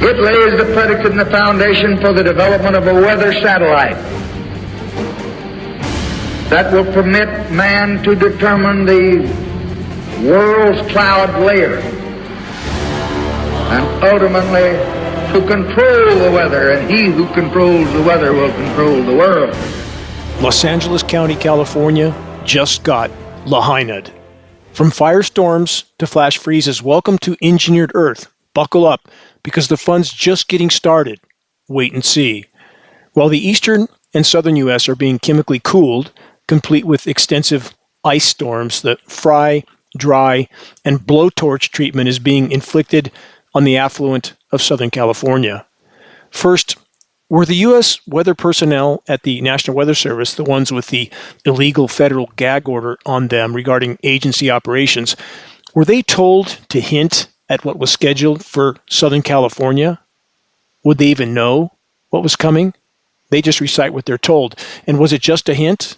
It lays the predicate and the foundation for the development of a weather satellite that will permit man to determine the world's cloud layer and ultimately to control the weather, and he who controls the weather will control the world. Los Angeles County, California just got Lahaina'd. From firestorms to flash freezes, welcome to engineered Earth. Buckle up, because the fun's just getting started. Wait and see. While the eastern and southern U.S. are being chemically cooled, complete with extensive ice storms, the fry, dry, and blowtorch treatment is being inflicted on the affluent of Southern California. First, were the U.S. weather personnel at the National Weather Service, the ones with the illegal federal gag order on them regarding agency operations, were they told to hint at what was scheduled for Southern California? Would they even know what was coming? They just recite what they're told. And was it just a hint?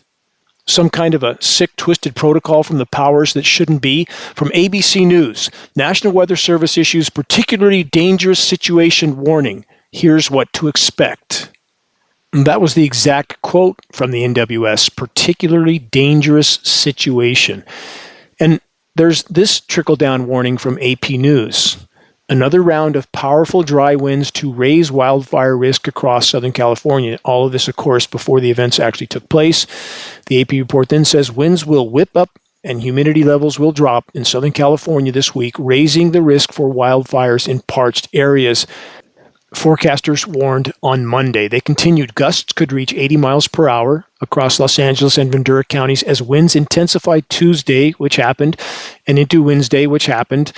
Some kind of a sick, twisted protocol from the powers that shouldn't be? From ABC News, National Weather Service issues particularly dangerous situation warning. Here's what to expect. And that was the exact quote from the NWS, particularly dangerous situation. And there's this trickle-down warning from AP News. Another round of powerful dry winds to raise wildfire risk across Southern California. All of this, of course, before the events actually took place. The AP report then says winds will whip up and humidity levels will drop in Southern California this week, raising the risk for wildfires in parched areas. Forecasters warned on Monday. They continued gusts could reach 80 miles per hour across Los Angeles and Ventura counties as winds intensified Tuesday, which happened, and into Wednesday, which happened,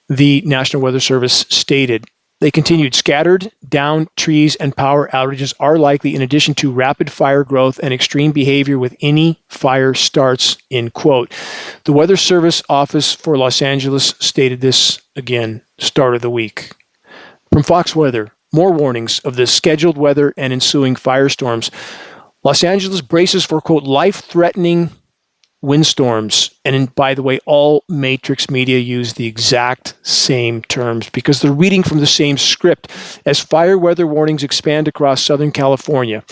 the National Weather Service stated. They continued, scattered down trees and power outages are likely in addition to rapid fire growth and extreme behavior with any fire starts, end quote. The Weather Service Office for Los Angeles stated this again, start of the week. From Fox Weather, more warnings of the scheduled weather and ensuing firestorms. Los Angeles braces for, quote, life-threatening windstorms. And by the way, all Matrix media use the exact same terms because they're reading from the same script as fire weather warnings expand across Southern California.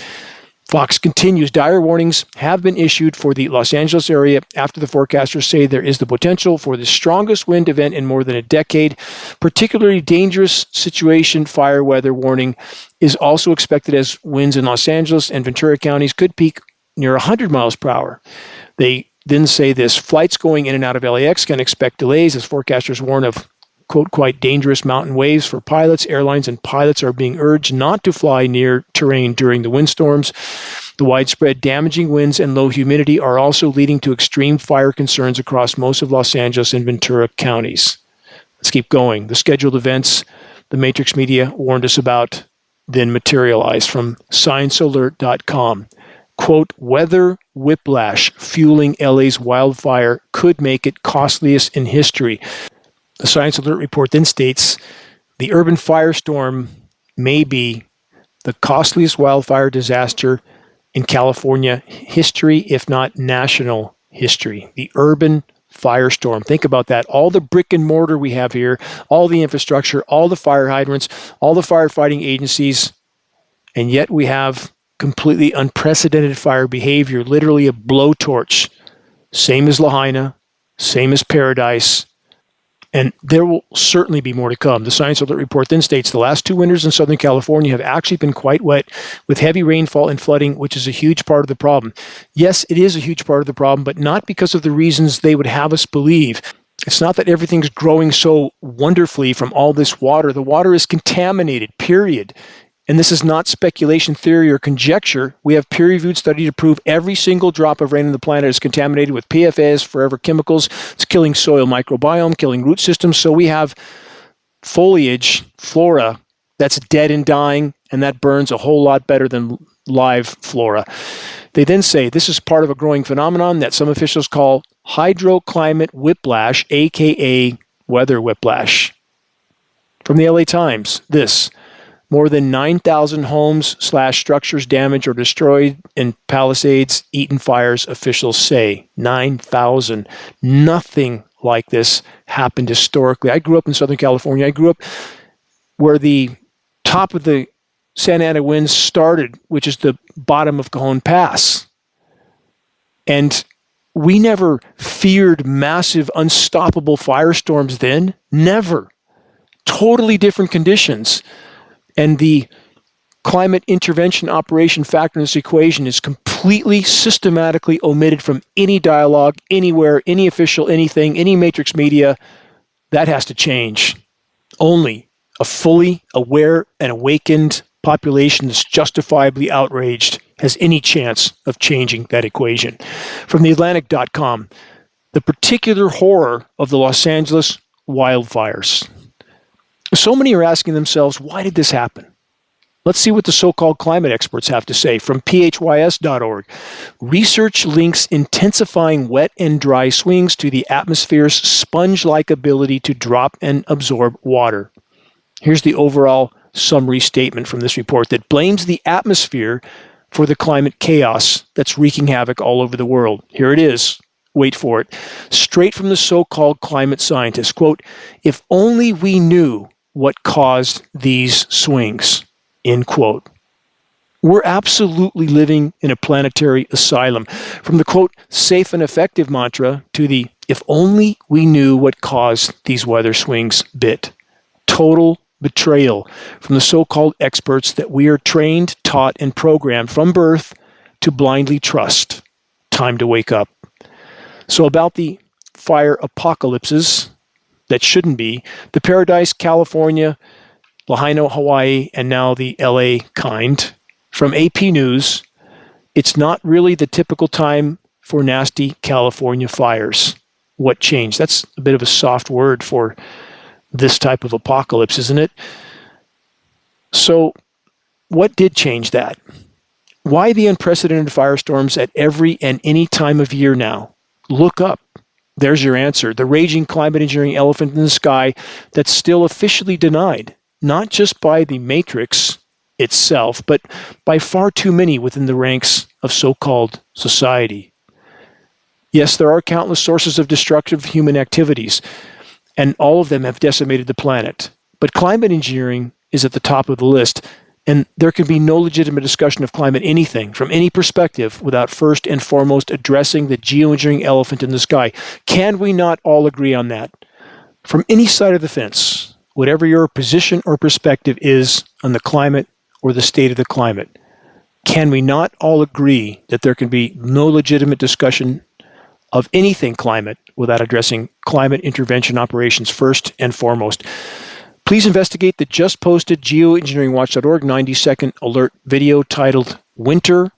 Fox continues, dire warnings have been issued for the Los Angeles area after the forecasters say there is the potential for the strongest wind event in more than a decade. Particularly dangerous situation fire weather warning is also expected as winds in Los Angeles and Ventura counties could peak near 100 miles per hour. They then say this, flights going in and out of LAX can expect delays as forecasters warn of, quote, quite dangerous mountain waves for pilots. Airlines and pilots are being urged not to fly near terrain during the windstorms. The widespread damaging winds and low humidity are also leading to extreme fire concerns across most of Los Angeles and Ventura counties. Let's keep going. The scheduled events the Matrix media warned us about then materialized from sciencealert.com. Quote, weather whiplash fueling LA's wildfire could make it costliest in history. The Science Alert report then states the urban firestorm may be the costliest wildfire disaster in California history, if not national history. The urban firestorm. Think about that. All the brick and mortar we have here, all the infrastructure, all the fire hydrants, all the firefighting agencies, and yet we have completely unprecedented fire behavior, literally a blowtorch. Same as Lahaina, same as Paradise. And there will certainly be more to come. The Science Alert report then states the last two winters in Southern California have actually been quite wet with heavy rainfall and flooding, which is a huge part of the problem. Yes, it is a huge part of the problem, but not because of the reasons they would have us believe. It's not that everything's growing so wonderfully from all this water. The water is contaminated, period. And this is not speculation, theory, or conjecture. We have peer-reviewed study to prove every single drop of rain on the planet is contaminated with PFAS, forever chemicals. It's killing soil microbiome, killing root systems. So we have foliage, flora, that's dead and dying, and that burns a whole lot better than live flora. They then say this is part of a growing phenomenon that some officials call hydroclimate whiplash, aka weather whiplash. From the LA Times, this. More than 9,000 homes/structures damaged or destroyed in Palisades, Eaton fires, officials say. 9,000. Nothing like this happened historically. I grew up in Southern California. I grew up where the top of the Santa Ana winds started, which is the bottom of Cajon Pass. And we never feared massive, unstoppable firestorms then. Never. Totally different conditions. And the climate intervention operation factor in this equation is completely systematically omitted from any dialogue, anywhere, any official anything, any matrix media. That has to change. Only a fully aware and awakened population that's justifiably outraged has any chance of changing that equation. From theatlantic.com, the particular horror of the Los Angeles wildfires. So many are asking themselves, why did this happen? Let's see what the so-called climate experts have to say. From phys.org, research links intensifying wet and dry swings to the atmosphere's sponge-like ability to drop and absorb water. Here's the overall summary statement from this report that blames the atmosphere for the climate chaos that's wreaking havoc all over the world. Here it is. Wait for it. Straight from the so-called climate scientists. Quote, "If only we knew what caused these swings." End quote. We're absolutely living in a planetary asylum. From the, quote, "safe and effective" mantra to the "if only we knew what caused these weather swings" bit. Total betrayal from the so-called experts that we are trained, taught, and programmed from birth to blindly trust. Time to wake up. So about the fire apocalypses that shouldn't be, the Paradise, California, Lahaina, Hawaii, and now the LA kind. From AP News, it's not really the typical time for nasty California fires. What changed? That's a bit of a soft word for this type of apocalypse, isn't it? So what did change that? Why the unprecedented firestorms at every and any time of year now? Look up. There's your answer. The raging climate engineering elephant in the sky that's still officially denied, not just by the matrix itself, but by far too many within the ranks of so-called society. Yes, there are countless sources of destructive human activities, and all of them have decimated the planet. But climate engineering is at the top of the list, and there can be no legitimate discussion of climate anything from any perspective without first and foremost addressing the geoengineering elephant in the sky. Can we not all agree on that? From any side of the fence, whatever your position or perspective is on the climate or the state of the climate, can we not all agree that there can be no legitimate discussion of anything climate without addressing climate intervention operations first and foremost? Please investigate the just posted geoengineeringwatch.org 90-second alert video titled Winter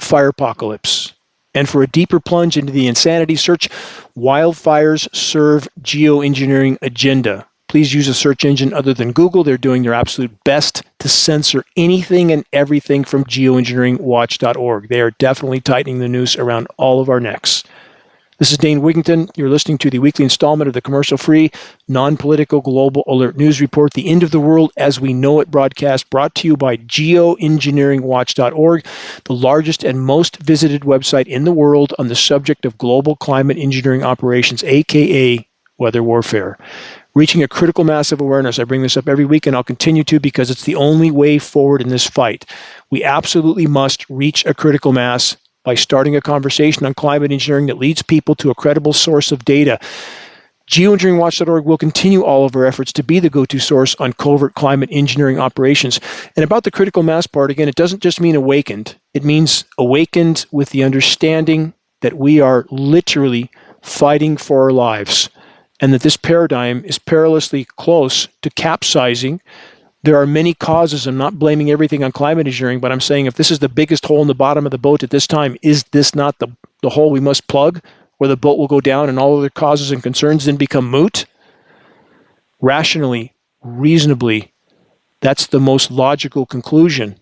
Fire Apocalypse. And for a deeper plunge into the insanity, search Wildfires Serve Geoengineering Agenda. Please use a search engine other than Google. They're doing their absolute best to censor anything and everything from geoengineeringwatch.org. They are definitely tightening the noose around all of our necks. This is Dane Wigington. You're listening to the weekly installment of the commercial-free, non-political global alert news report, The End of the World as We Know It broadcast, brought to you by geoengineeringwatch.org, the largest and most visited website in the world on the subject of global climate engineering operations, aka weather warfare. Reaching a critical mass of awareness. I bring this up every week, and I'll continue to because it's the only way forward in this fight. We absolutely must reach a critical mass by starting a conversation on climate engineering that leads people to a credible source of data. Geoengineeringwatch.org will continue all of our efforts to be the go-to source on covert climate engineering operations. And about the critical mass part, again, it doesn't just mean awakened. It means awakened with the understanding that we are literally fighting for our lives and that this paradigm is perilously close to capsizing. There are many causes. I'm not blaming everything on climate engineering, but I'm saying if this is the biggest hole in the bottom of the boat at this time, is this not the hole we must plug, where the boat will go down and all other causes and concerns then become moot? Rationally, reasonably, that's the most logical conclusion.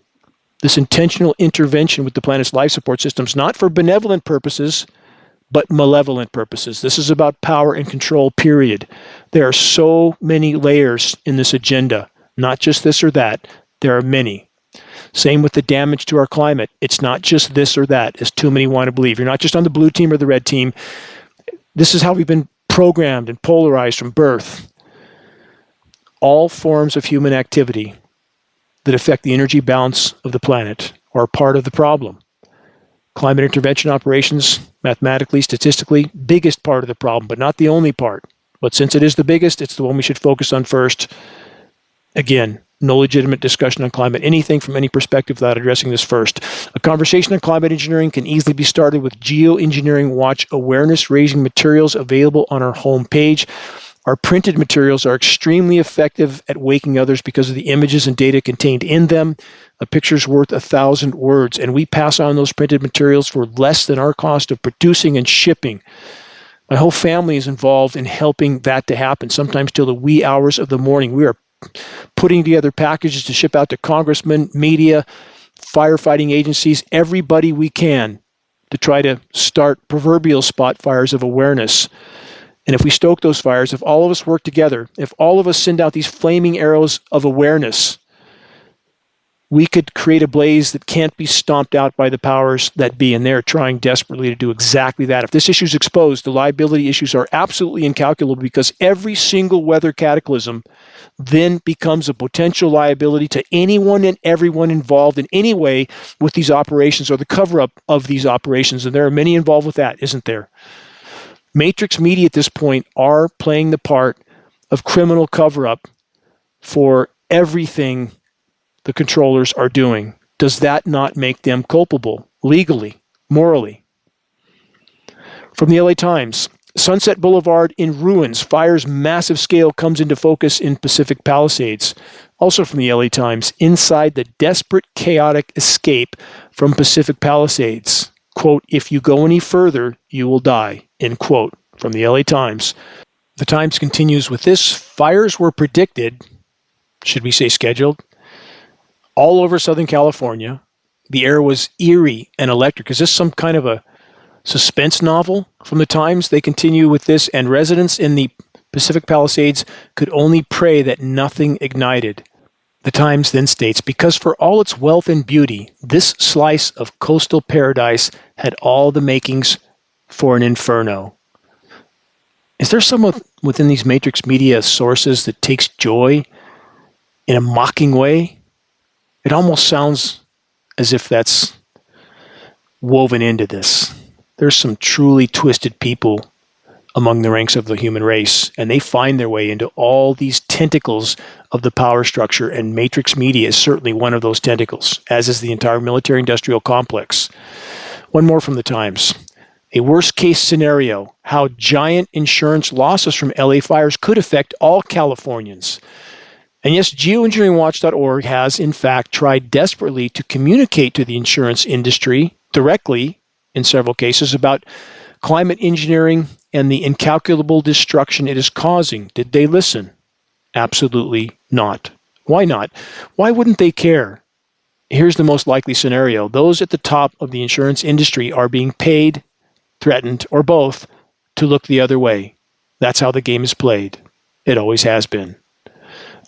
This intentional intervention with the planet's life support systems, not for benevolent purposes, but malevolent purposes. This is about power and control, period. There are so many layers in this agenda. Not just this or that. There are many. Same with the damage to our climate. It's not just this or that, as too many want to believe. You're not just on the blue team or the red team. This is how we've been programmed and polarized from birth. All forms of human activity that affect the energy balance of the planet are part of the problem. Climate intervention operations, mathematically, statistically, biggest part of the problem, but not the only part. But since it is the biggest, it's the one we should focus on first. Again, no legitimate discussion on climate anything from any perspective without addressing this first. A conversation on climate engineering can easily be started with Geoengineering Watch awareness-raising materials available on our homepage. Our printed materials are extremely effective at waking others because of the images and data contained in them. A picture's worth 1,000 words, and we pass on those printed materials for less than our cost of producing and shipping. My whole family is involved in helping that to happen, sometimes till the wee hours of the morning. We are putting together packages to ship out to congressmen, media, firefighting agencies, everybody we can to try to start proverbial spot fires of awareness. And if we stoke those fires, if all of us work together, if all of us send out these flaming arrows of awareness, we could create a blaze that can't be stomped out by the powers that be, and they're trying desperately to do exactly that. If this issue is exposed, the liability issues are absolutely incalculable because every single weather cataclysm then becomes a potential liability to anyone and everyone involved in any way with these operations or the cover-up of these operations, and there are many involved with that, isn't there? Matrix media at this point are playing the part of criminal cover-up for everything the controllers are doing. Does that not make them culpable legally, morally? From the LA Times, Sunset Boulevard in ruins. Fire's massive scale comes into focus in Pacific Palisades. Also from the LA Times, inside the desperate, chaotic escape from Pacific Palisades. Quote, if you go any further, you will die. End quote. From the LA Times. The Times continues with this. Fires were predicted, should we say scheduled, all over Southern California. The air was eerie and electric. Is this some kind of a suspense novel from the Times? They continue with this, and residents in the Pacific Palisades could only pray that nothing ignited. The Times then states, because for all its wealth and beauty, this slice of coastal paradise had all the makings for an inferno. Is there someone within these Matrix media sources that takes joy in a mocking way? It almost sounds as if that's woven into this. There's some truly twisted people among the ranks of the human race, and they find their way into all these tentacles of the power structure, and Matrix media is certainly one of those tentacles, as is the entire military-industrial complex. One more from the Times. A worst-case scenario, how giant insurance losses from LA fires could affect all Californians. And yes, geoengineeringwatch.org has, in fact, tried desperately to communicate to the insurance industry directly, in several cases, about climate engineering and the incalculable destruction it is causing. Did they listen? Absolutely not. Why not? Why wouldn't they care? Here's the most likely scenario. Those at the top of the insurance industry are being paid, threatened, or both to look the other way. That's how the game is played. It always has been.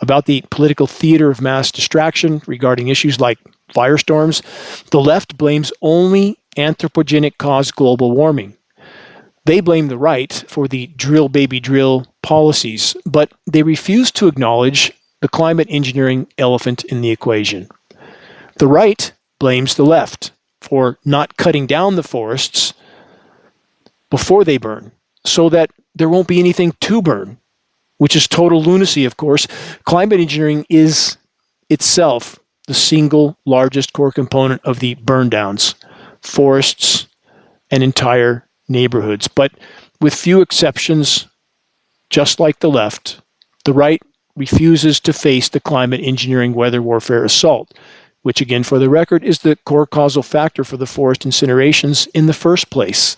About the political theater of mass distraction regarding issues like firestorms, the left blames only anthropogenic-caused global warming. They blame the right for the drill baby drill policies, but they refuse to acknowledge the climate engineering elephant in the equation. The right blames the left for not cutting down the forests before they burn, so that there won't be anything to burn, which is total lunacy, of course. Climate engineering is itself the single largest core component of the burn downs, forests, and entire neighborhoods. But with few exceptions, just like the left, the right refuses to face the climate engineering weather warfare assault, which again, for the record, is the core causal factor for the forest incinerations in the first place.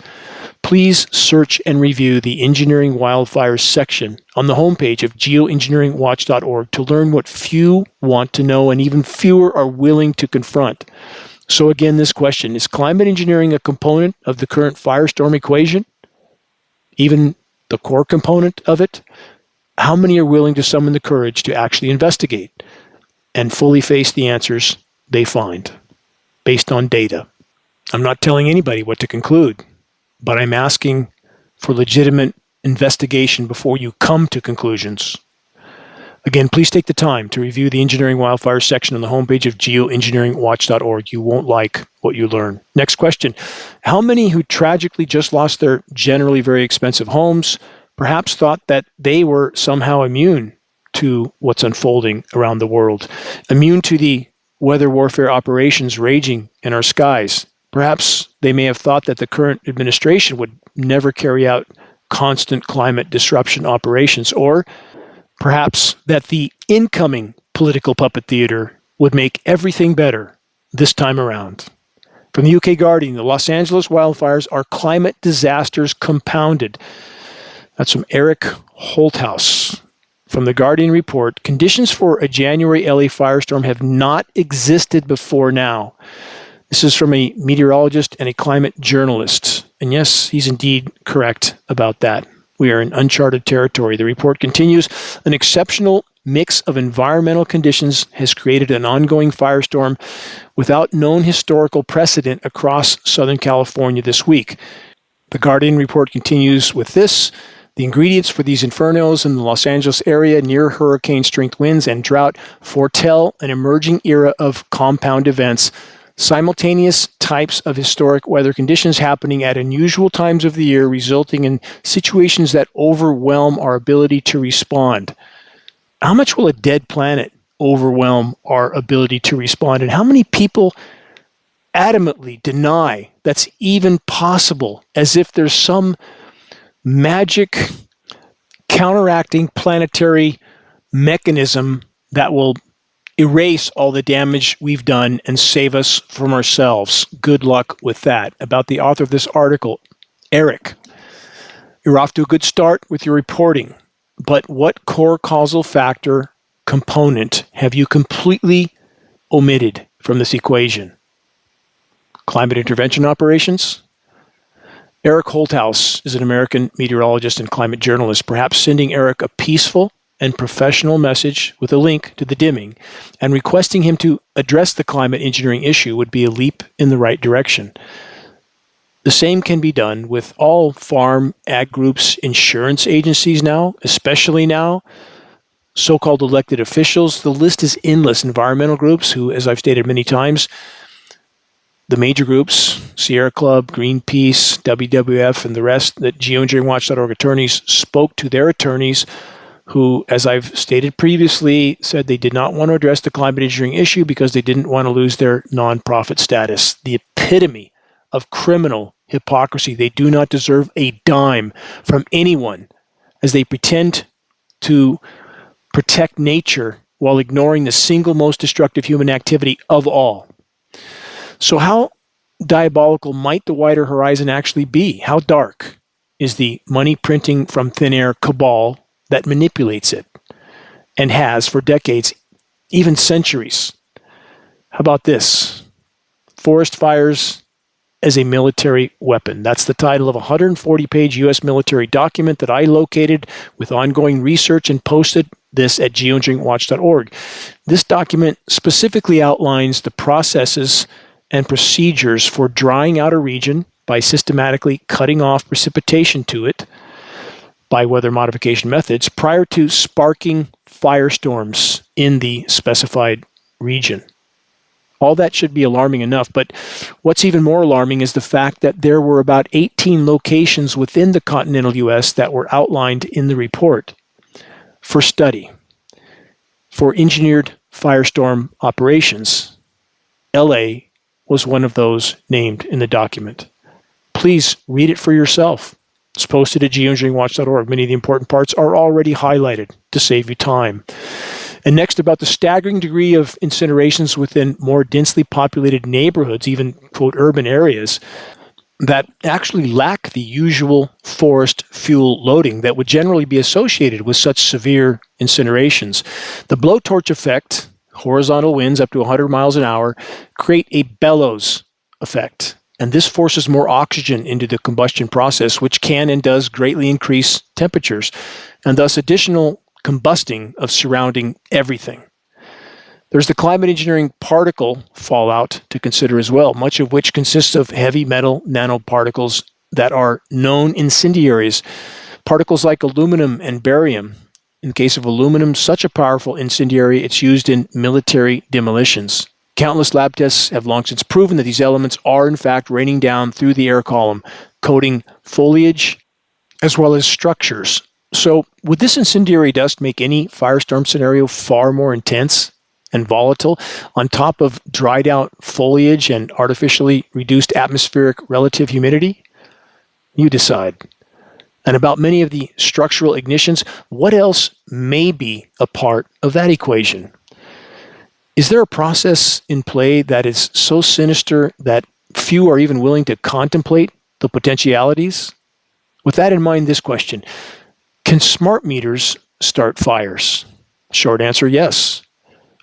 Please search and review the Engineering Wildfires section on the homepage of geoengineeringwatch.org to learn what few want to know and even fewer are willing to confront. So again, this question, is climate engineering a component of the current firestorm equation? Even the core component of it? How many are willing to summon the courage to actually investigate and fully face the answers they find based on data? I'm not telling anybody what to conclude, but I'm asking for legitimate investigation before you come to conclusions. Again, please take the time to review the engineering wildfires section on the homepage of geoengineeringwatch.org. You won't like what you learn. Next question. How many who tragically just lost their generally very expensive homes perhaps thought that they were somehow immune to what's unfolding around the world, immune to the weather warfare operations raging in our skies? Perhaps they may have thought that the current administration would never carry out constant climate disruption operations, or perhaps that the incoming political puppet theater would make everything better this time around. From the UK Guardian, the Los Angeles wildfires are climate disasters compounded. That's from Eric Holthaus. From the Guardian report, conditions for a January LA firestorm have not existed before now. This is from a meteorologist and a climate journalist. And yes, he's indeed correct about that. We are in uncharted territory. The report continues, an exceptional mix of environmental conditions has created an ongoing firestorm without known historical precedent across Southern California this week. The Guardian report continues with this. The ingredients for these infernos in the Los Angeles area near hurricane-strength winds and drought foretell an emerging era of compound events, simultaneous types of historic weather conditions happening at unusual times of the year, resulting in situations that overwhelm our ability to respond. How much will a dead planet overwhelm our ability to respond? And how many people adamantly deny that's even possible, as if there's some magic counteracting planetary mechanism that will erase all the damage we've done and save us from ourselves? Good luck with that. About the author of this article, Eric, you're off to a good start with your reporting, but what core causal factor component have you completely omitted from this equation? Climate intervention operations? Eric Holthaus is an American meteorologist and climate journalist. Perhaps sending Eric a peaceful and professional message with a link to the dimming and requesting him to address the climate engineering issue would be a leap in the right direction. The same can be done with all farm, ag groups, insurance agencies now, especially now, so-called elected officials. The list is endless. Environmental groups who, as I've stated many times, the major groups, Sierra Club, Greenpeace, WWF, and the rest, that geoengineeringwatch.org attorneys spoke to their attorneys who, as I've stated previously, said they did not want to address the climate engineering issue because they didn't want to lose their nonprofit status. The epitome of criminal hypocrisy. They do not deserve a dime from anyone as they pretend to protect nature while ignoring the single most destructive human activity of all. So how diabolical might the wider horizon actually be? How dark is the money printing from thin air cabal that manipulates it and has for decades, even centuries? How about this? Forest fires as a military weapon. That's the title of a 140-page U.S. military document that I located with ongoing research and posted this at geoengineeringwatch.org. This document specifically outlines the processes and procedures for drying out a region by systematically cutting off precipitation to it by weather modification methods prior to sparking firestorms in the specified region. All that should be alarming enough, but what's even more alarming is the fact that there were about 18 locations within the continental U.S. that were outlined in the report for study for engineered firestorm operations. LA was one of those named in the document. Please read it for yourself. It's posted at geoengineeringwatch.org. Many of the important parts are already highlighted to save you time. And next, about the staggering degree of incinerations within more densely populated neighborhoods, even, quote, urban areas, that actually lack the usual forest fuel loading that would generally be associated with such severe incinerations. The blowtorch effect, horizontal winds up to 100 miles an hour, create a bellows effect. And this forces more oxygen into the combustion process, which can and does greatly increase temperatures, and thus additional combusting of surrounding everything. There's the climate engineering particle fallout to consider as well, much of which consists of heavy metal nanoparticles that are known incendiaries. Particles like aluminum and barium In the case of aluminum, such a powerful incendiary, it's used in military demolitions. Countless lab tests have long since proven that these elements are in fact raining down through the air column, coating foliage as well as structures. So would this incendiary dust make any firestorm scenario far more intense and volatile on top of dried out foliage and artificially reduced atmospheric relative humidity? You decide. And about many of the structural ignitions, what else may be a part of that equation? Is there a process in play that is so sinister that few are even willing to contemplate the potentialities? With that in mind, this question: can smart meters start fires? Short answer, yes.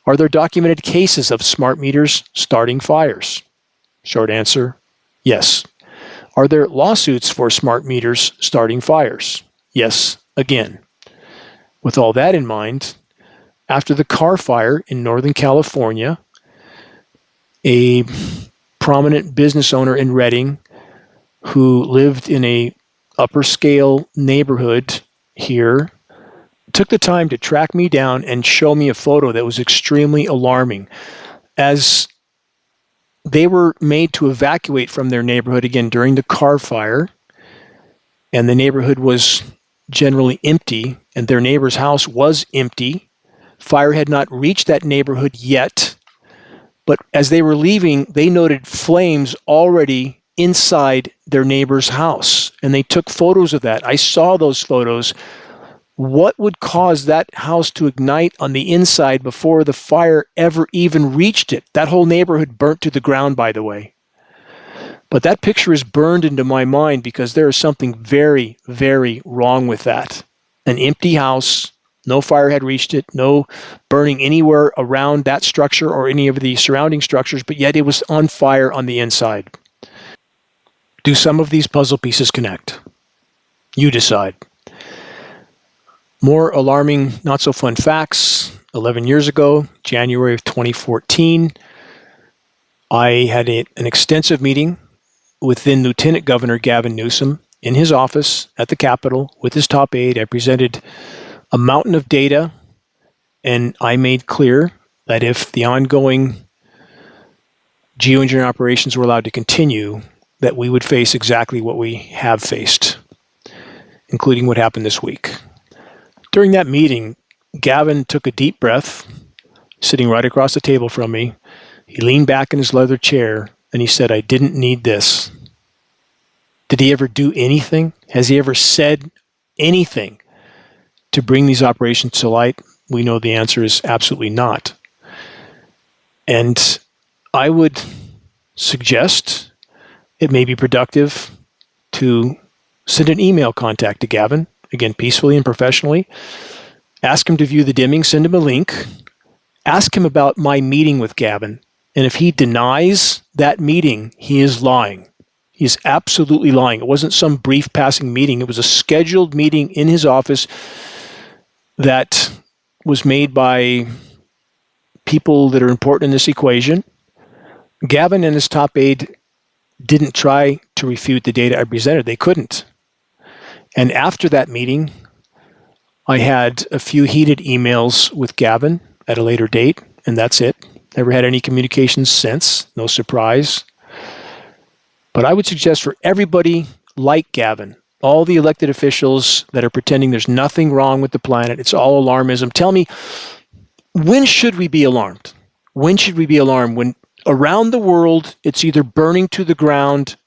Are there documented cases of smart meters starting fires? Short answer, yes. Are there lawsuits for smart meters starting fires? Yes, again. With all that in mind, after the car fire in Northern California, a prominent business owner in Redding who lived in a upper scale neighborhood here took the time to track me down and show me a photo that was extremely alarming. As they were made to evacuate from their neighborhood again during the car fire, and the neighborhood was generally empty, and their neighbor's house was empty. Fire had not reached that neighborhood yet, but as they were leaving, they noted flames already inside their neighbor's house, and they took photos of that. I saw those photos. What would cause that house to ignite on the inside before the fire ever even reached it? That whole neighborhood burnt to the ground, by the way. But that picture is burned into my mind because there is something very, very wrong with that. An empty house, no fire had reached it, no burning anywhere around that structure or any of the surrounding structures, but yet it was on fire on the inside. Do some of these puzzle pieces connect? You decide. More alarming, not so fun facts. 11 years ago, January of 2014, I had an extensive meeting with then Lieutenant Governor Gavin Newsom in his office at the Capitol with his top aide. I presented a mountain of data, and I made clear that if the ongoing geoengineering operations were allowed to continue, that we would face exactly what we have faced, including what happened this week. During that meeting, Gavin took a deep breath, sitting right across the table from me. He leaned back in his leather chair, and he said, "I didn't need this." Did he ever do anything? Has he ever said anything to bring these operations to light? We know the answer is absolutely not. And I would suggest it may be productive to send an email contact to Gavin, again, peacefully and professionally. Ask him to view the dimming, send him a link. Ask him about my meeting with Gavin. And if he denies that meeting, he is lying. He is absolutely lying. It wasn't some brief passing meeting. It was a scheduled meeting in his office that was made by people that are important in this equation. Gavin and his top aide didn't try to refute the data I presented. They couldn't. And after that meeting, I had a few heated emails with Gavin at a later date, and that's it. Never had any communications since. No surprise. But I would suggest for everybody like Gavin, all the elected officials that are pretending there's nothing wrong with the planet, it's all alarmism, tell me, when should we be alarmed? When should we be alarmed? When around the world, it's either burning to the ground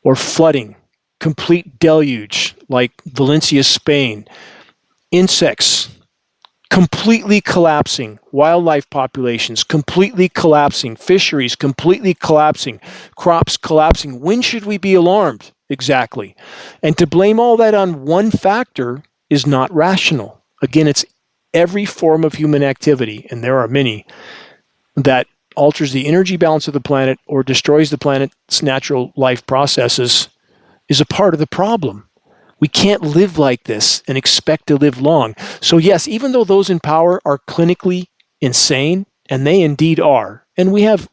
or flooding, complete deluge like Valencia, Spain, insects completely collapsing, wildlife populations completely collapsing, fisheries completely collapsing, crops collapsing. When should we be alarmed? Exactly. And to blame all that on one factor is not rational. Again, it's every form of human activity, and there are many, that alters the energy balance of the planet or destroys the planet's natural life processes is a part of the problem. We can't live like this and expect to live long. So yes, even though those in power are clinically insane, and they indeed are, and we have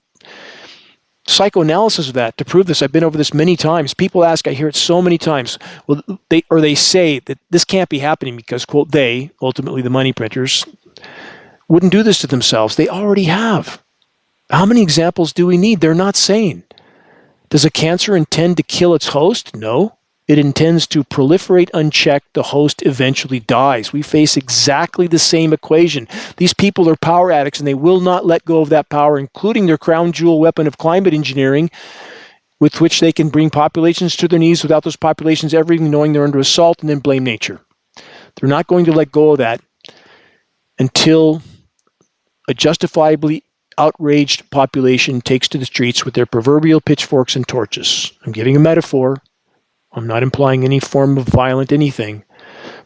psychoanalysis of that to prove this. I've been over this many times. People ask, I hear it so many times, well, they say that this can't be happening because, quote, they, ultimately the money printers, wouldn't do this to themselves. They already have. How many examples do we need? They're not sane. Does a cancer intend to kill its host? No. It intends to proliferate unchecked. The host eventually dies. We face exactly the same equation. These people are power addicts, and they will not let go of that power, including their crown jewel weapon of climate engineering, with which they can bring populations to their knees without those populations ever even knowing they're under assault, and then blame nature. They're not going to let go of that until a justifiably outraged population takes to the streets with their proverbial pitchforks and torches. I'm giving a metaphor. I'm not implying any form of violent anything,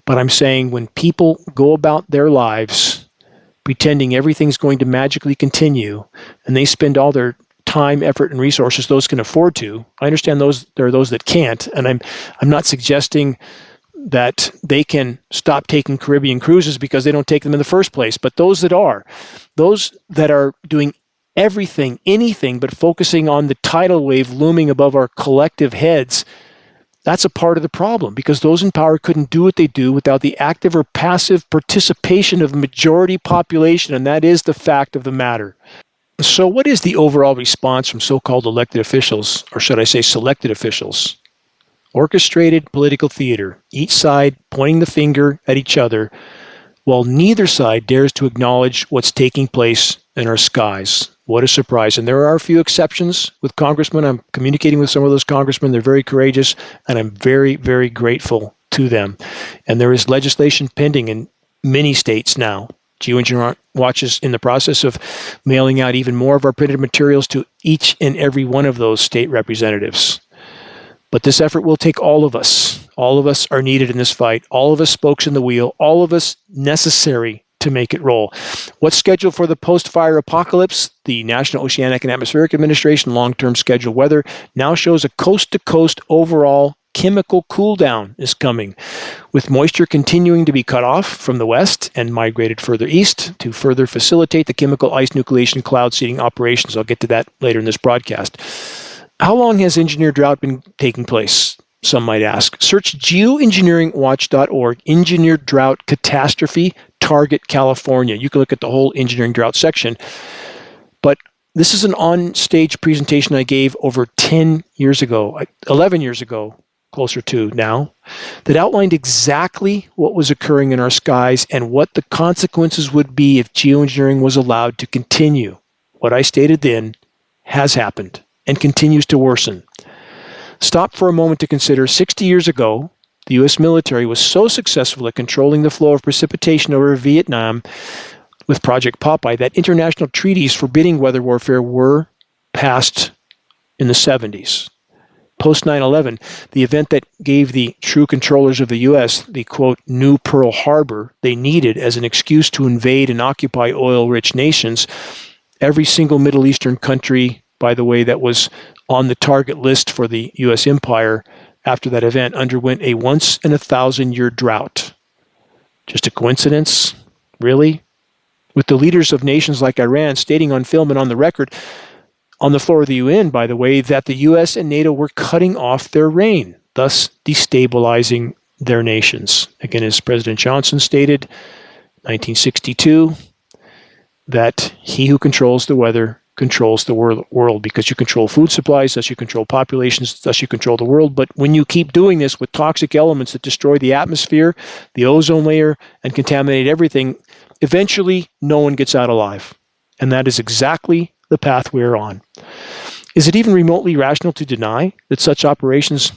but I'm saying when people go about their lives pretending everything's going to magically continue, and they spend all their time, effort, and resources those can afford to. I understand there are those that can't, and I'm not suggesting that they can stop taking Caribbean cruises because they don't take them in the first place, but those that are doing everything, anything but focusing on the tidal wave looming above our collective heads, that's a part of the problem, because those in power couldn't do what they do without the active or passive participation of the majority population, and that is the fact of the matter. So what is the overall response from so-called elected officials, or should I say selected officials? Orchestrated political theater, each side pointing the finger at each other, while neither side dares to acknowledge what's taking place in our skies. What a surprise. And there are a few exceptions with congressmen. I'm communicating with some of those congressmen. They're very courageous, and I'm very, very grateful to them. And there is legislation pending in many states now. Geoengineering Watch is in the process of mailing out even more of our printed materials to each and every one of those state representatives. But this effort will take all of us. All of us are needed in this fight. All of us spokes in the wheel. All of us necessary to make it roll. What's scheduled for the post-fire apocalypse? The National Oceanic and Atmospheric Administration long-term schedule weather now shows a coast-to-coast overall chemical cool-down is coming, with moisture continuing to be cut off from the west and migrated further east to further facilitate the chemical ice nucleation cloud seeding operations. I'll get to that later in this broadcast. How long has engineered drought been taking place? Some might ask. Search geoengineeringwatch.org, engineered drought catastrophe, target California. You can look at the whole engineering drought section. But this is an on-stage presentation I gave over 10 years ago, 11 years ago, closer to now, that outlined exactly what was occurring in our skies and what the consequences would be if geoengineering was allowed to continue. What I stated then has happened and continues to worsen. Stop for a moment to consider 60 years ago, the U.S. military was so successful at controlling the flow of precipitation over Vietnam with Project Popeye that international treaties forbidding weather warfare were passed in the 70s. Post 9/11, the event that gave the true controllers of the U.S. the, quote, new Pearl Harbor they needed as an excuse to invade and occupy oil-rich nations, every single Middle Eastern country, by the way, that was on the target list for the U.S. empire after that event underwent a once-in-a-thousand-year drought. Just a coincidence? Really? With the leaders of nations like Iran stating on film and on the record, on the floor of the UN, by the way, that the U.S. and NATO were cutting off their rain, thus destabilizing their nations. Again, as President Johnson stated, 1962, that he who controls the weather controls the world, because you control food supplies, thus you control populations, thus you control the world. But when you keep doing this with toxic elements that destroy the atmosphere, the ozone layer, and contaminate everything, eventually no one gets out alive. And that is exactly the path we're on. Is it even remotely rational to deny that such operations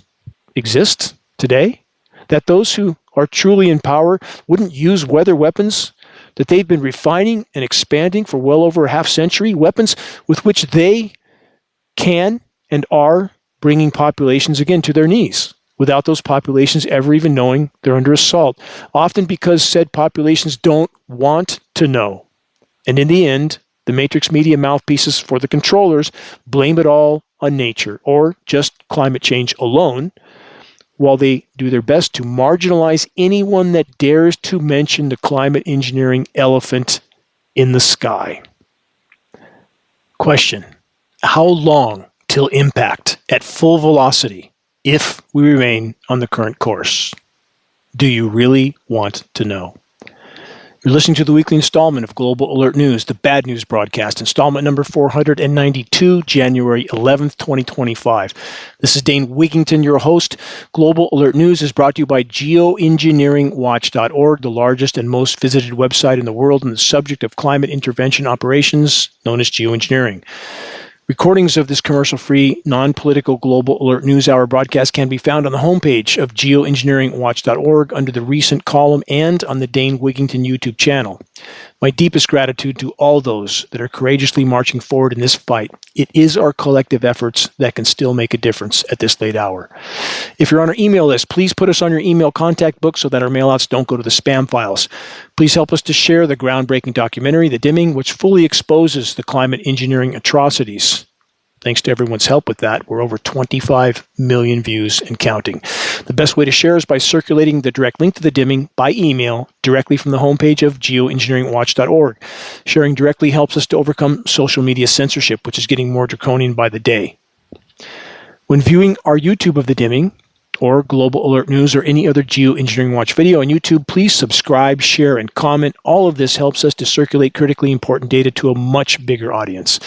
exist today? That those who are truly in power wouldn't use weather weapons that they've been refining and expanding for well over a half century, weapons with which they can and are bringing populations again to their knees, without those populations ever even knowing they're under assault, often because said populations don't want to know. And in the end, the matrix media mouthpieces for the controllers blame it all on nature or just climate change alone, while they do their best to marginalize anyone that dares to mention the climate engineering elephant in the sky. Question: how long until impact at full velocity if we remain on the current course. Do you really want to know? You're listening to the weekly installment of Global Alert News, the Bad News Broadcast, installment number 492, January 11th, 2025. This is Dane Wigington, your host. Global Alert News is brought to you by Geoengineeringwatch.org, the largest and most visited website in the world on the subject of climate intervention operations, known as geoengineering. Recordings of this commercial-free, non-political Global Alert News Hour broadcast can be found on the homepage of geoengineeringwatch.org under the recent column and on the Dane Wigington YouTube channel. My deepest gratitude to all those that are courageously marching forward in this fight. It is our collective efforts that can still make a difference at this late hour. If you're on our email list, please put us on your email contact book so that our mailouts don't go to the spam files. Please help us to share the groundbreaking documentary, The Dimming, which fully exposes the climate engineering atrocities. Thanks to everyone's help with that, we're over 25 million views and counting. The best way to share is by circulating the direct link to The Dimming by email directly from the homepage of geoengineeringwatch.org. Sharing directly helps us to overcome social media censorship, which is getting more draconian by the day. When viewing our YouTube of The Dimming, or Global Alert News, or any other Geoengineering Watch video on YouTube, please subscribe, share, and comment. All of this helps us to circulate critically important data to a much bigger audience.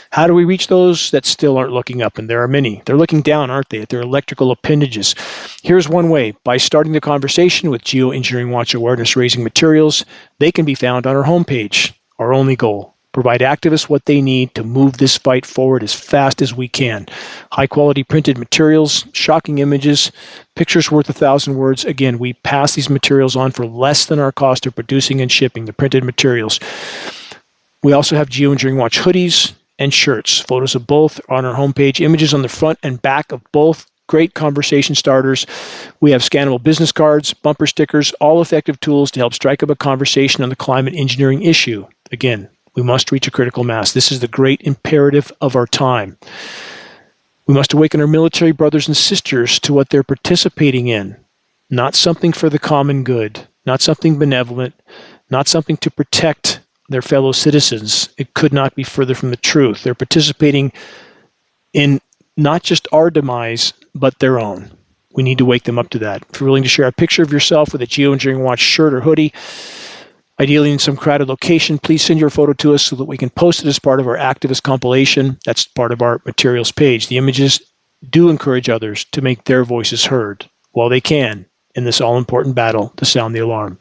How do we reach those that still aren't looking up? And there are many. They're looking down, aren't they, at their electrical appendages? Here's one way. By starting the conversation with Geoengineering Watch awareness-raising materials, they can be found on our homepage. Our only goal: provide activists what they need to move this fight forward as fast as we can. High-quality printed materials, shocking images, pictures worth 1,000 words. Again, we pass these materials on for less than our cost of producing and shipping the printed materials. We also have Geoengineering Watch hoodies and shirts. Photos of both are on our homepage. Images on the front and back of both. Great conversation starters. We have scannable business cards, bumper stickers, all effective tools to help strike up a conversation on the climate engineering issue. Again, we must reach a critical mass. This is the great imperative of our time. We must awaken our military brothers and sisters to what they're participating in. Not something for the common good, not something benevolent, not something to protect their fellow citizens. It could not be further from the truth. They're participating in not just our demise, but their own. We need to wake them up to that. If you're willing to share a picture of yourself with a Geoengineering Watch shirt or hoodie, ideally in some crowded location, please send your photo to us so that we can post it as part of our activist compilation. That's part of our materials page. The images do encourage others to make their voices heard while they can in this all-important battle to sound the alarm.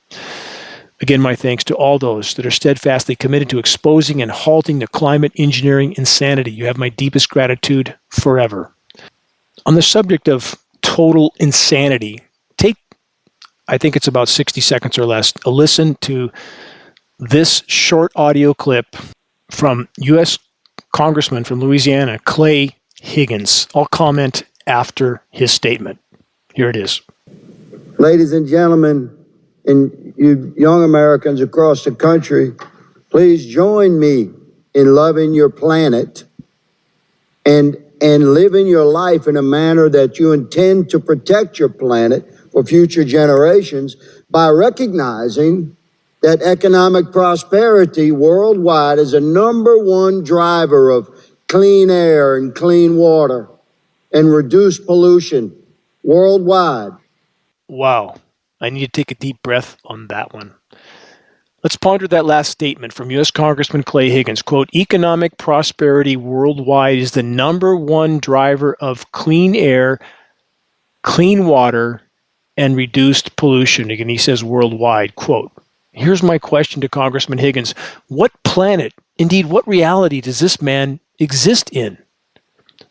Again, my thanks to all those that are steadfastly committed to exposing and halting the climate engineering insanity. You have my deepest gratitude forever. On the subject of total insanity, I think it's about 60 seconds or less, a listen to this short audio clip from U.S. Congressman from Louisiana, Clay Higgins. I'll comment after his statement. Here it is. Ladies and gentlemen, and you young Americans across the country, please join me in loving your planet and living your life in a manner that you intend to protect your planet for future generations by recognizing that economic prosperity worldwide is a #1 driver of clean air and clean water and reduced pollution worldwide. Wow. I need to take a deep breath on that one. Let's ponder that last statement from U.S. Congressman Clay Higgins. Quote, economic prosperity worldwide is the #1 driver of clean air, clean water, and reduced pollution. Again, he says worldwide. Quote, here's my question to Congressman Higgins. What planet, indeed what reality, does this man exist in?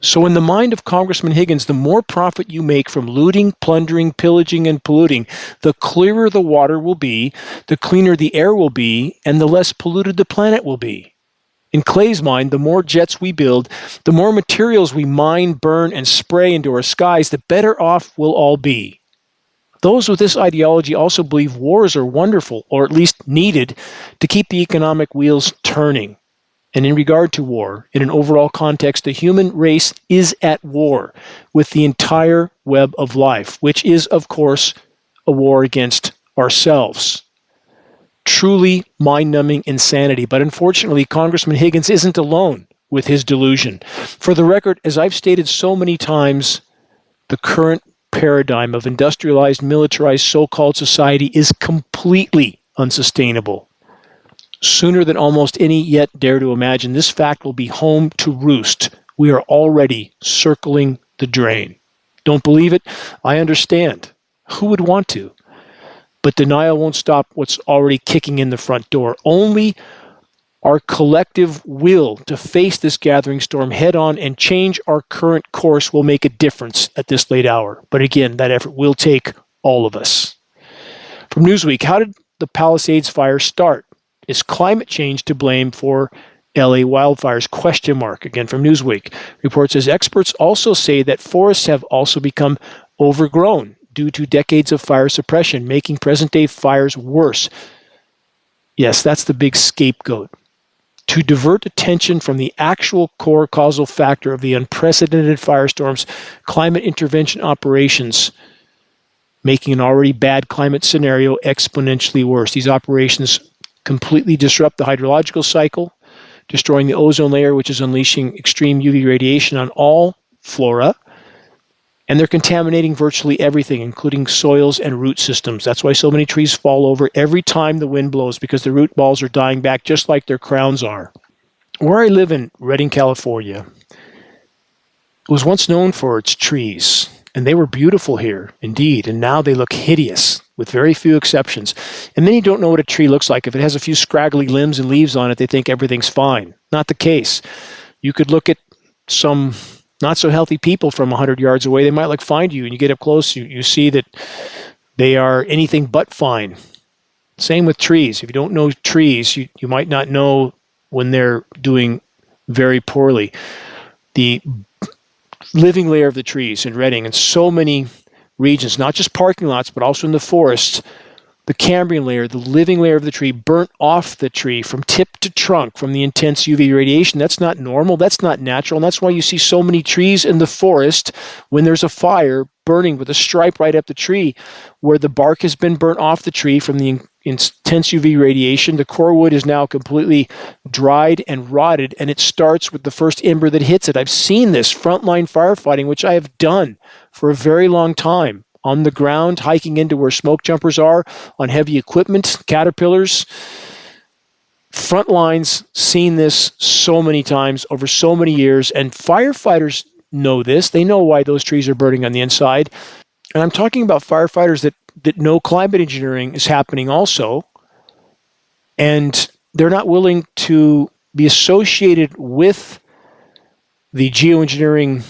So in the mind of Congressman Higgins, the more profit you make from looting, plundering, pillaging, and polluting, the clearer the water will be, the cleaner the air will be, and the less polluted the planet will be. In Clay's mind, the more jets we build, the more materials we mine, burn, and spray into our skies, the better off we'll all be. Those with this ideology also believe wars are wonderful, or at least needed, to keep the economic wheels turning. And in regard to war, in an overall context, the human race is at war with the entire web of life, which is, of course, a war against ourselves. Truly mind-numbing insanity. But unfortunately, Congressman Higgins isn't alone. with his delusion. For the record, as I've stated so many times, the current paradigm of industrialized, militarized, so-called society is completely unsustainable. Sooner than almost any yet dare to imagine, this fact will be home to roost. We are already circling the drain. Don't believe it? I understand. Who would want to? But denial won't stop what's already kicking in the front door. Only our collective will to face this gathering storm head on and change our current course will make a difference at this late hour. But again, that effort will take all of us. From Newsweek, how did the Palisades fire start? Is climate change to blame for LA wildfires? Question mark. Again, from Newsweek. Report says experts also say that forests have also become overgrown due to decades of fire suppression, making present-day fires worse. Yes, that's the big scapegoat. To divert attention from the actual core causal factor of the unprecedented firestorms, climate intervention operations, making an already bad climate scenario exponentially worse. These operations completely disrupt the hydrological cycle, destroying the ozone layer, which is unleashing extreme UV radiation on all flora, and they're contaminating virtually everything, including soils and root systems. That's why so many trees fall over every time the wind blows, because the root balls are dying back just like their crowns are. Where I live in Redding, California, it was once known for its trees, and they were beautiful here, indeed, and now they look hideous, with very few exceptions. And many don't know what a tree looks like. If it has a few scraggly limbs and leaves on it, they think everything's fine. Not the case. You could look at some not so healthy people from 100 yards away. They might find you, and you get up close, you see that they are anything but fine. Same with trees. If you don't know trees, you might not know when they're doing very poorly. The living layer of the trees in Redding and so many regions, not just parking lots, but also in the forests, the Cambrian layer, the living layer of the tree, burnt off the tree from tip to trunk from the intense UV radiation. That's not normal. That's not natural. And that's why you see so many trees in the forest when there's a fire burning with a stripe right up the tree, where the bark has been burnt off the tree from the intense UV radiation. The core wood is now completely dried and rotted, and it starts with the first ember that hits it. I've seen this frontline firefighting, which I have done for a very long time, on the ground, hiking into where smoke jumpers are, on heavy equipment, caterpillars. Front lines, seen this so many times over so many years, and firefighters know this. They know why those trees are burning on the inside. And I'm talking about firefighters that know climate engineering is happening also, and they're not willing to be associated with the geoengineering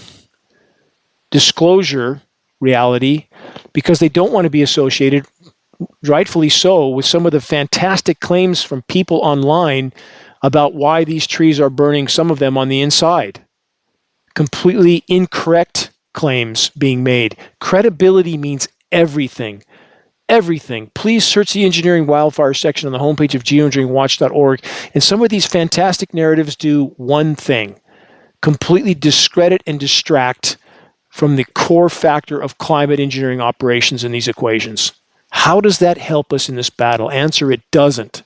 disclosure reality, because they don't want to be associated, rightfully so, with some of the fantastic claims from people online about why these trees are burning, some of them on the inside. Completely incorrect claims being made. Credibility means everything. Everything. Please search the engineering wildfire section on the homepage of geoengineeringwatch.org. And some of these fantastic narratives do one thing: completely discredit and distract from the core factor of climate engineering operations in these equations. How does that help us in this battle? Answer: it doesn't.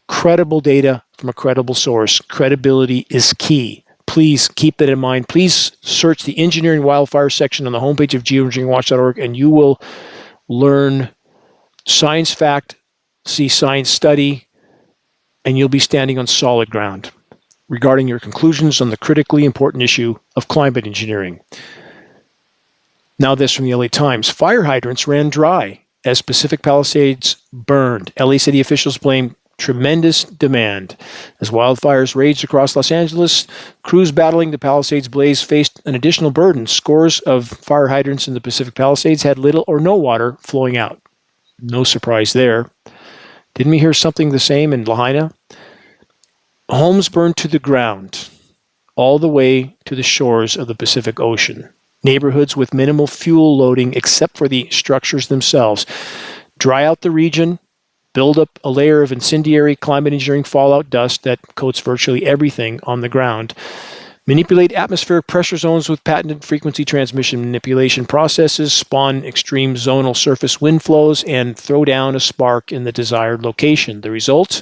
Credible data from a credible source. Credibility is key. Please keep that in mind. Please search the engineering wildfire section on the homepage of geoengineeringwatch.org, and you will learn science fact, see science study, and you'll be standing on solid ground regarding your conclusions on the critically important issue of climate engineering. Now this from the LA Times. Fire hydrants ran dry as Pacific Palisades burned. LA city officials blame tremendous demand. As wildfires raged across Los Angeles, crews battling the Palisades blaze faced an additional burden. Scores of fire hydrants in the Pacific Palisades had little or no water flowing out. No surprise there. Didn't we hear something the same in Lahaina? Homes burned to the ground, all the way to the shores of the Pacific Ocean. Neighborhoods with minimal fuel loading except for the structures themselves. Dry out the region, build up a layer of incendiary climate engineering fallout dust that coats virtually everything on the ground. Manipulate atmospheric pressure zones with patented frequency transmission manipulation processes, spawn extreme zonal surface wind flows, and throw down a spark in the desired location. The result?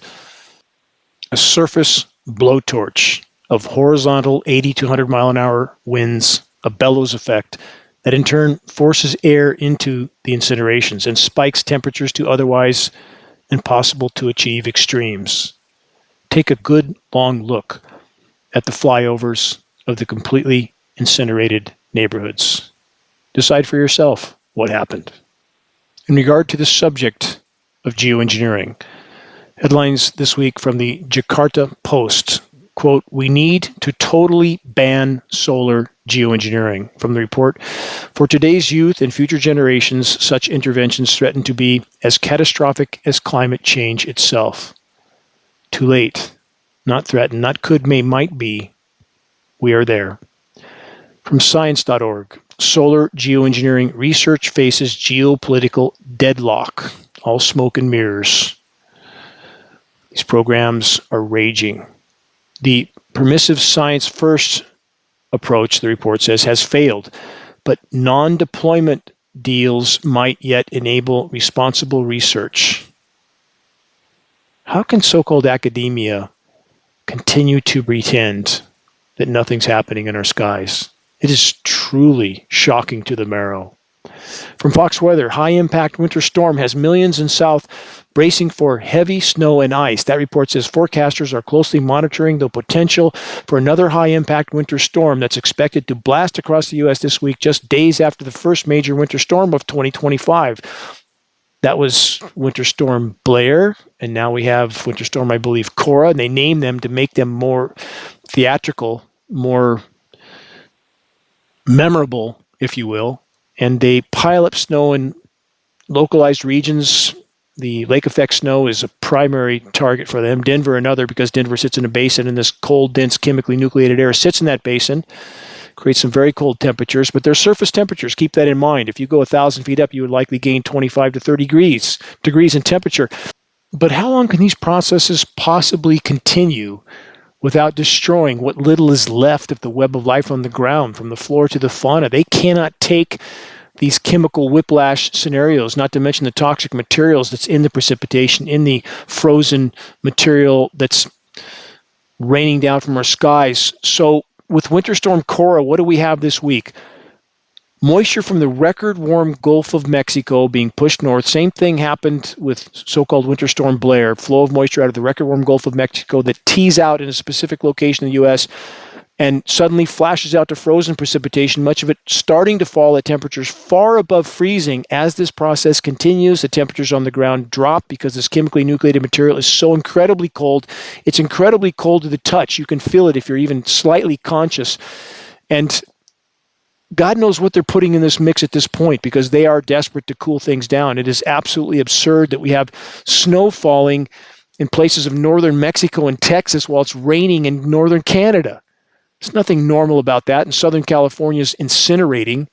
A surface blowtorch. of horizontal 80 to 100 mile an hour winds, a bellows effect that in turn forces air into the incinerations and spikes temperatures to otherwise impossible to achieve extremes. Take a good long look at the flyovers of the completely incinerated neighborhoods. Decide for yourself what happened. In regard to the subject of geoengineering, headlines this week from the Jakarta Post, quote, "We need to totally ban solar geoengineering." From the report, "For today's youth and future generations, such interventions threaten to be as catastrophic as climate change itself." Too late. Not threatened, not could, may, might be. We are there. From science.org, solar geoengineering research faces geopolitical deadlock. All smoke and mirrors. These programs are raging. The permissive science-first approach, the report says, has failed, but non-deployment deals might yet enable responsible research. How can so-called academia continue to pretend that nothing's happening in our skies? It is truly shocking to the marrow. From Fox Weather, high-impact winter storm has millions in South bracing for heavy snow and ice. That report says forecasters are closely monitoring the potential for another high-impact winter storm that's expected to blast across the U.S. this week, just days after the first major winter storm of 2025. That was Winter Storm Blair, and now we have Winter Storm, I believe, Cora, and they name them to make them more theatrical, more memorable, if you will. And they pile up snow in localized regions. The lake effect snow is a primary target for them. Denver another, because Denver sits in a basin, and this cold, dense, chemically nucleated air sits in that basin, creates some very cold temperatures, but they're surface temperatures. Keep that in mind. If you go 1,000 feet up, you would likely gain 25 to 30 degrees in temperature. But how long can these processes possibly continue without destroying what little is left of the web of life on the ground, from the floor to the fauna? They cannot take these chemical whiplash scenarios, not to mention the toxic materials that's in the precipitation, in the frozen material that's raining down from our skies. So with Winter Storm Cora, what do we have this week? Moisture from the record warm Gulf of Mexico being pushed north. Same thing happened with so-called Winter Storm Blair. Flow of moisture out of the record warm Gulf of Mexico that tees out in a specific location in the U.S. and suddenly flashes out to frozen precipitation, much of it starting to fall at temperatures far above freezing. As this process continues, the temperatures on the ground drop because this chemically nucleated material is so incredibly cold. It's incredibly cold to the touch. You can feel it if you're even slightly conscious. And God knows what they're putting in this mix at this point, because they are desperate to cool things down. It is absolutely absurd that we have snow falling in places of northern Mexico and Texas while it's raining in northern Canada. There's nothing normal about that. And Southern California is incinerating.